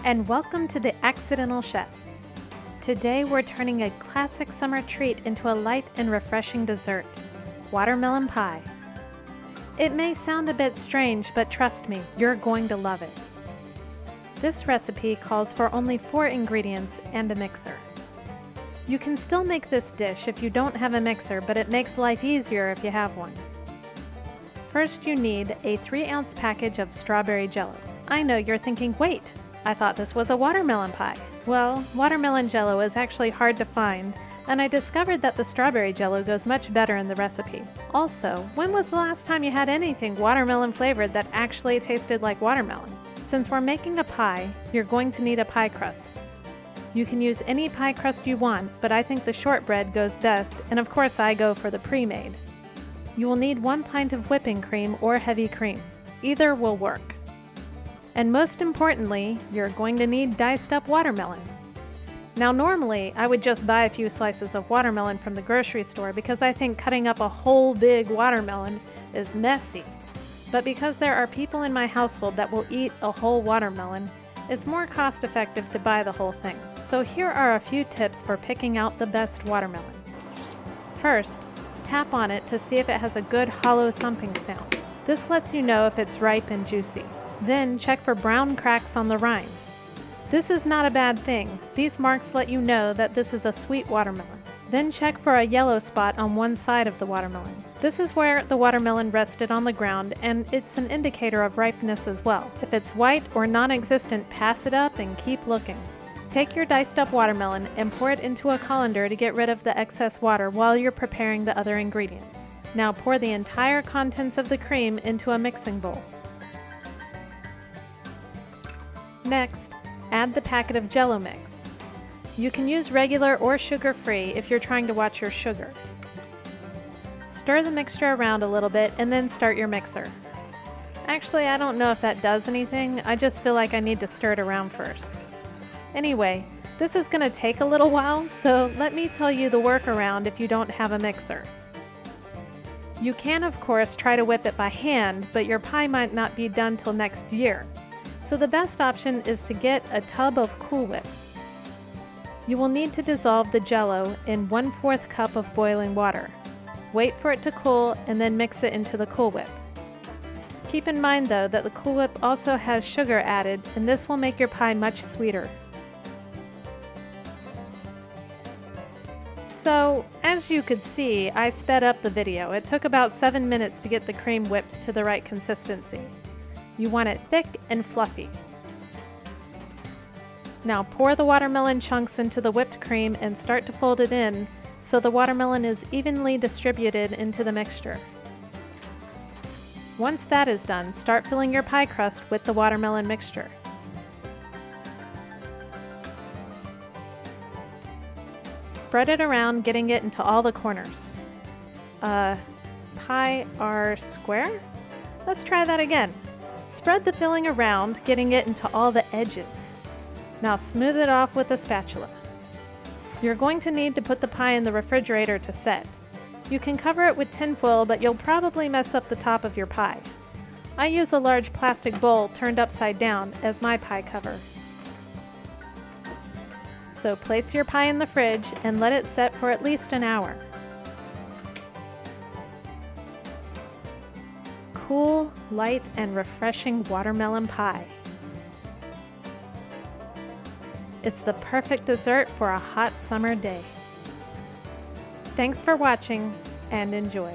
and welcome to The Accidental Chef. Today we're turning a classic summer treat into a light and refreshing dessert, watermelon pie. It may sound a bit strange, but trust me, you're going to love it. This recipe calls for only 4 ingredients and a mixer. You can still make this dish if you don't have a mixer, but it makes life easier if you have one. First, you need a 3-ounce package of strawberry jello. I know you're thinking, wait, I thought this was a watermelon pie. Well, watermelon jello is actually hard to find, and I discovered that the strawberry jello goes much better in the recipe. Also, when was the last time you had anything watermelon flavored that actually tasted like watermelon? Since we're making a pie, you're going to need a pie crust. You can use any pie crust you want, but I think the shortbread goes best, and of course I go for the pre-made. You will need 1 pint of whipping cream or heavy cream. Either will work. And most importantly, you're going to need diced up watermelon. Now normally, I would just buy a few slices of watermelon from the grocery store because I think cutting up a whole big watermelon is messy. But because there are people in my household that will eat a whole watermelon, it's more cost effective to buy the whole thing. So here are a few tips for picking out the best watermelon. First, tap on it to see if it has a good hollow thumping sound. This lets you know if it's ripe and juicy. Then check for brown cracks on the rind. This is not a bad thing. These marks let you know that this is a sweet watermelon. Then check for a yellow spot on one side of the watermelon. This is where the watermelon rested on the ground, and it's an indicator of ripeness as well. If it's white or non-existent, pass it up and keep looking. Take your diced up watermelon and pour it into a colander to get rid of the excess water while you're preparing the other ingredients. Now pour the entire contents of the cream into a mixing bowl. Next, add the packet of Jell-O mix. You can use regular or sugar-free if you're trying to watch your sugar. Stir the mixture around a little bit and then start your mixer. Actually, I don't know if that does anything, I just feel like I need to stir it around first. Anyway, this is going to take a little while, so let me tell you the workaround if you don't have a mixer. You can, of course, try to whip it by hand, but your pie might not be done till next year. So the best option is to get a tub of Cool Whip. You will need to dissolve the Jell-O in 1/4 cup of boiling water. Wait for it to cool and then mix it into the Cool Whip. Keep in mind though that the Cool Whip also has sugar added, and this will make your pie much sweeter. So, as you could see, I sped up the video. It took about 7 minutes to get the cream whipped to the right consistency. You want it thick and fluffy. Now pour the watermelon chunks into the whipped cream and start to fold it in so the watermelon is evenly distributed into the mixture. Once that is done, start filling your pie crust with the watermelon mixture. Spread it around, getting it into all the corners. Pie are square? Let's try that again. Spread the filling around, getting it into all the edges. Now smooth it off with a spatula. You're going to need to put the pie in the refrigerator to set. You can cover it with tinfoil, but you'll probably mess up the top of your pie. I use a large plastic bowl turned upside down as my pie cover. So place your pie in the fridge and let it set for at least an hour. Cool, light, and refreshing watermelon pie. It's the perfect dessert for a hot summer day. Thanks for watching and enjoy.